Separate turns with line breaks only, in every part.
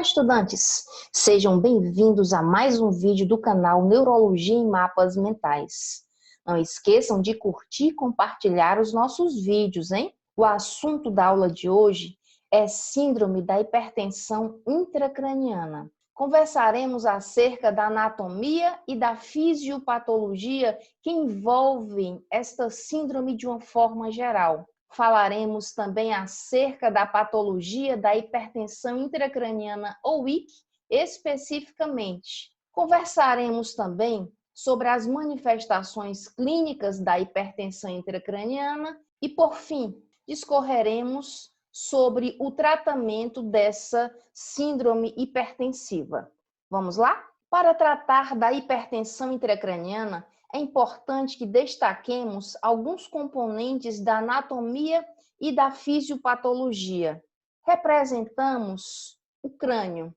estudantes! Sejam bem-vindos a mais um vídeo do canal Neurologia em Mapas Mentais. Não esqueçam de curtir e compartilhar os nossos vídeos, hein? O assunto da aula de hoje é Síndrome da hipertensão intracraniana. Conversaremos acerca da anatomia e da fisiopatologia que envolvem esta síndrome de uma forma geral. Falaremos também acerca da patologia da hipertensão intracraniana ou HIC, especificamente. Conversaremos também sobre as manifestações clínicas da hipertensão intracraniana e, por fim, discorreremos sobre o tratamento dessa síndrome hipertensiva. Vamos lá? Para tratar da hipertensão intracraniana, é importante que destaquemos alguns componentes da anatomia e da fisiopatologia. Representamos o crânio,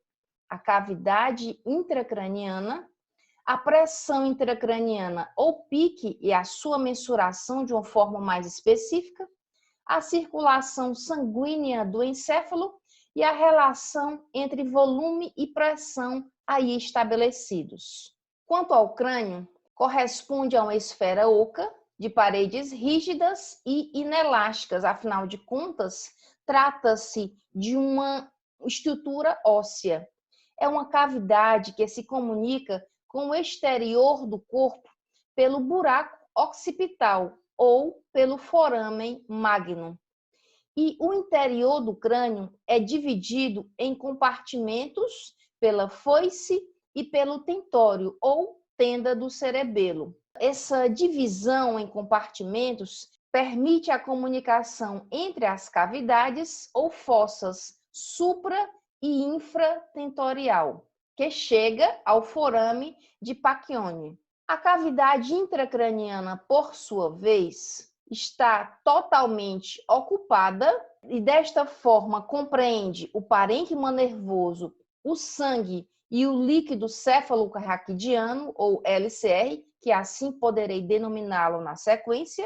a cavidade intracraniana, a pressão intracraniana ou pique e a sua mensuração de uma forma mais específica, a circulação sanguínea do encéfalo e a relação entre volume e pressão aí estabelecidos. Quanto ao crânio, corresponde a uma esfera oca de paredes rígidas e inelásticas. Afinal de contas, trata-se de uma estrutura óssea. É uma cavidade que se comunica com o exterior do corpo pelo buraco occipital ou pelo foramen magnum. E o interior do crânio é dividido em compartimentos pela foice e pelo tentório ou tenda do cerebelo. Essa divisão em compartimentos permite a comunicação entre as cavidades ou fossas supra e infratentorial, que chega ao forame de Pacchione. A cavidade intracraniana, por sua vez, está totalmente ocupada e desta forma compreende o parênquima nervoso, o sangue e o líquido céfalo-raquidiano, ou LCR, que assim poderei denominá-lo na sequência,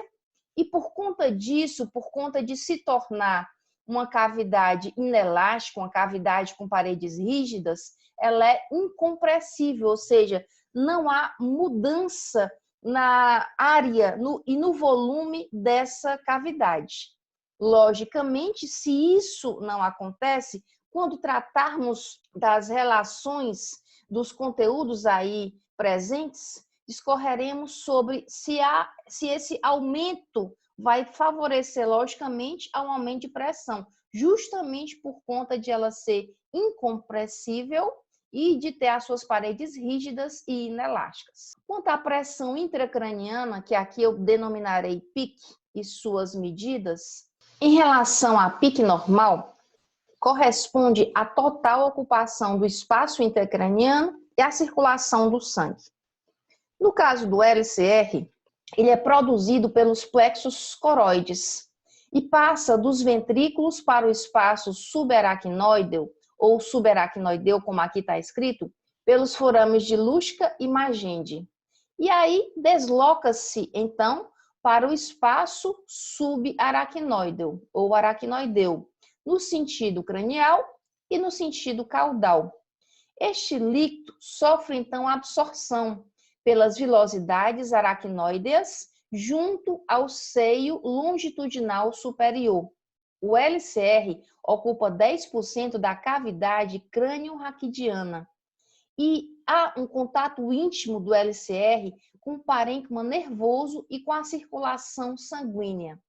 e por conta disso, por conta de se tornar uma cavidade inelástica, uma cavidade com paredes rígidas, ela é incompressível, ou seja, não há mudança na área e no volume dessa cavidade. Logicamente, se isso não acontece, quando tratarmos das relações dos conteúdos aí presentes, discorreremos sobre se esse aumento vai favorecer, logicamente, ao aumento de pressão, justamente por conta de ela ser incompressível e de ter as suas paredes rígidas e inelásticas. Quanto à pressão intracraniana, que aqui eu denominarei pique e suas medidas, em relação à pique normal, corresponde à total ocupação do espaço intracraniano e à circulação do sangue. No caso do LCR, ele é produzido pelos plexos coroides e passa dos ventrículos para o espaço subaracnoideu, ou subaracnoideu, como aqui está escrito, pelos forames de Luschka e Magendie. E aí desloca-se, então, para o espaço subaracnoideu, ou aracnoideu, no sentido cranial e no sentido caudal. Este líquido sofre, então, absorção pelas vilosidades aracnoideas junto ao seio longitudinal superior. O LCR ocupa 10% da cavidade crânio-raquidiana e há um contato íntimo do LCR com o parênquima nervoso e com a circulação sanguínea.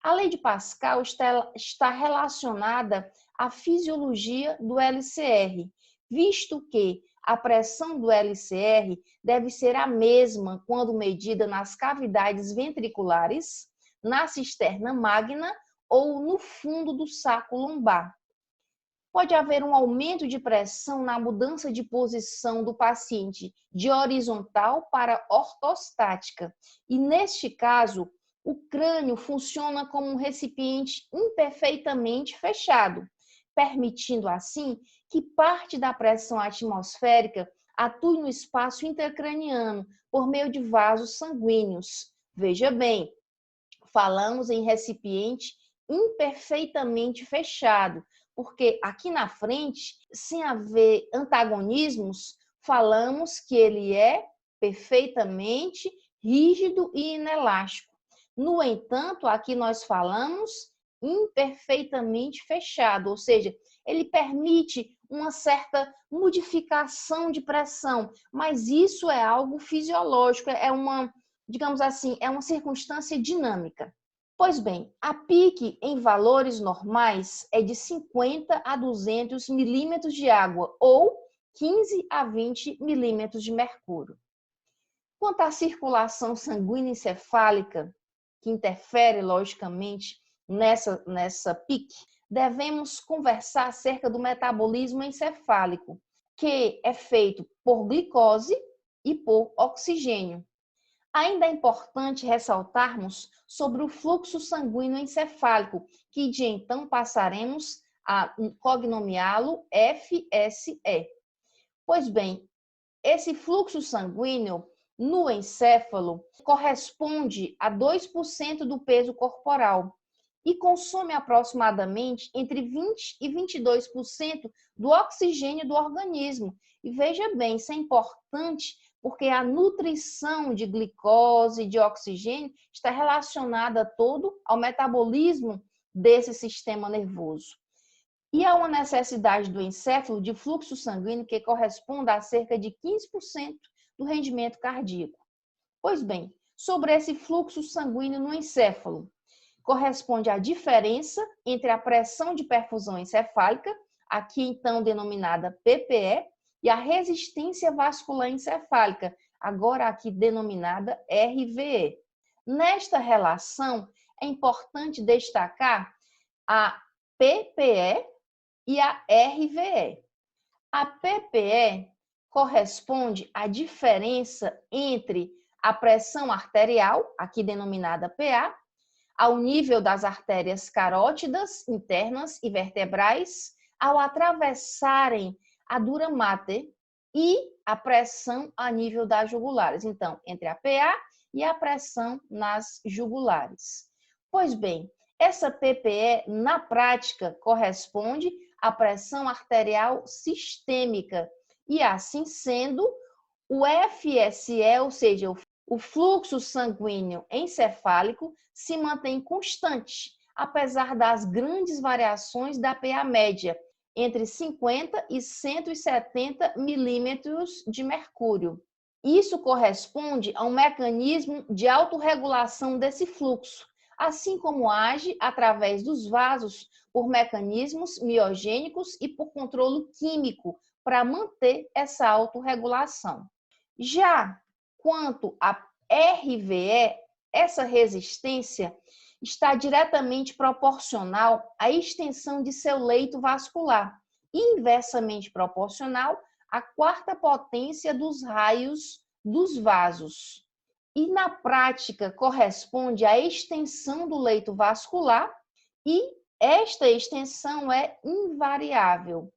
A lei de Pascal está relacionada à fisiologia do LCR, visto que a pressão do LCR deve ser a mesma quando medida nas cavidades ventriculares, na cisterna magna ou no fundo do saco lombar. Pode haver um aumento de pressão na mudança de posição do paciente de horizontal para ortostática. E, neste caso, o crânio funciona como um recipiente imperfeitamente fechado, permitindo, assim, que parte da pressão atmosférica atue no espaço intracraniano por meio de vasos sanguíneos. Veja bem, falamos em recipiente imperfeitamente fechado, porque aqui na frente, sem haver antagonismos, falamos que ele é perfeitamente rígido e inelástico. No entanto, aqui nós falamos imperfeitamente fechado, ou seja, ele permite uma certa modificação de pressão, mas isso é algo fisiológico, é uma, digamos assim, é uma circunstância dinâmica. Pois bem, a pique em valores normais é de 50 a 200 milímetros de água ou 15 a 20 milímetros de mercúrio. Quanto à circulação sanguínea encefálica, que interfere logicamente nessa pique, devemos conversar acerca do metabolismo encefálico, que é feito por glicose e por oxigênio. Ainda é importante ressaltarmos sobre o fluxo sanguíneo encefálico, que de então passaremos a cognomiá-lo FSE. Pois bem, esse fluxo sanguíneo no encéfalo corresponde a 2% do peso corporal e consome aproximadamente entre 20% e 22% do oxigênio do organismo. E veja bem, isso é importante porque a nutrição de glicose e de oxigênio está relacionada todo ao metabolismo desse sistema nervoso. E há uma necessidade do encéfalo de fluxo sanguíneo que corresponde a cerca de 15% do rendimento cardíaco. Pois bem, sobre esse fluxo sanguíneo no encéfalo, corresponde à diferença entre a pressão de perfusão encefálica, aqui então denominada PPE, e a resistência vascular encefálica, agora aqui denominada RVE. Nesta relação, é importante destacar a PPE e a RVE. A PPE corresponde à diferença entre a pressão arterial, aqui denominada PA, ao nível das artérias carótidas internas e vertebrais, ao atravessarem a dura mater e a pressão a nível das jugulares. Então, entre a PA e a pressão nas jugulares. Pois bem, essa PPE, na prática, corresponde à pressão arterial sistêmica e, assim sendo, o FSE, ou seja, o fluxo sanguíneo encefálico, se mantém constante, apesar das grandes variações da PA média, entre 50 e 170 milímetros de mercúrio. Isso corresponde a um mecanismo de autorregulação desse fluxo, assim como age através dos vasos por mecanismos miogênicos e por controle químico para manter essa autorregulação. Já quanto à RVE, essa resistência está diretamente proporcional à extensão de seu leito vascular e inversamente proporcional à quarta potência dos raios dos vasos. E na prática corresponde à extensão do leito vascular e esta extensão é invariável.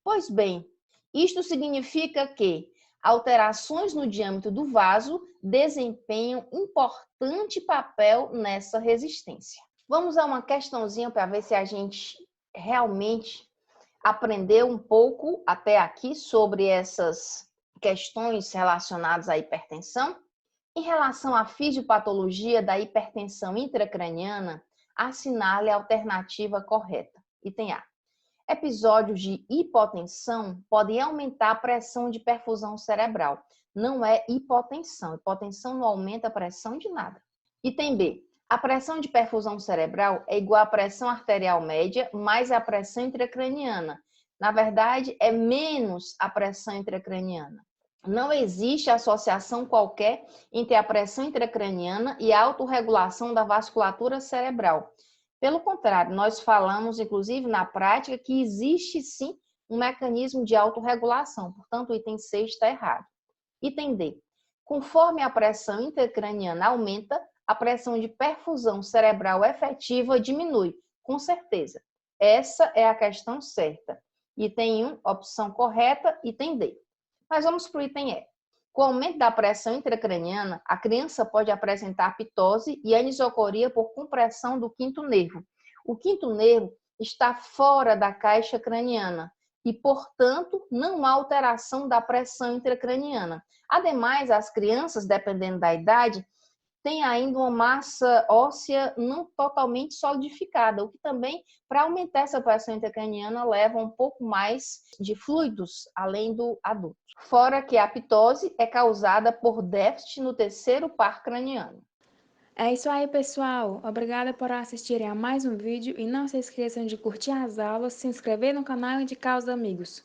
Pois bem, isto significa que alterações no diâmetro do vaso desempenham importante papel nessa resistência. Vamos a uma questãozinha para ver se a gente realmente aprendeu um pouco até aqui sobre essas questões relacionadas à hipertensão. Em relação à fisiopatologia da hipertensão intracraniana, assinale a alternativa correta. Item A. Episódios de hipotensão podem aumentar a pressão de perfusão cerebral. Não é hipotensão. Hipotensão não aumenta a pressão de nada. Item B. A pressão de perfusão cerebral é igual à pressão arterial média mais a pressão intracraniana. Na verdade, é menos a pressão intracraniana. Não existe associação qualquer entre a pressão intracraniana e a autorregulação da vasculatura cerebral. Pelo contrário, nós falamos, inclusive, na prática, que existe sim um mecanismo de autorregulação. Portanto, o item C está errado. Item D. Conforme a pressão intracraniana aumenta, a pressão de perfusão cerebral efetiva diminui, com certeza. Essa é a questão certa. Item 1, opção correta, item D. Mas vamos para o item E. Com o aumento da pressão intracraniana, a criança pode apresentar pitose e anisocoria por compressão do quinto nervo. O quinto nervo está fora da caixa craniana e, portanto, não há alteração da pressão intracraniana. Ademais, as crianças, dependendo da idade, têm ainda uma massa óssea não totalmente solidificada, o que também, para aumentar essa pressão intracraniana, leva um pouco mais de fluidos, além do adulto. Fora que a ptose é causada por déficit no terceiro par craniano.
É isso aí, pessoal. Obrigada por assistirem a mais um vídeo e não se esqueçam de curtir as aulas, se inscrever no canal e indicar aos amigos.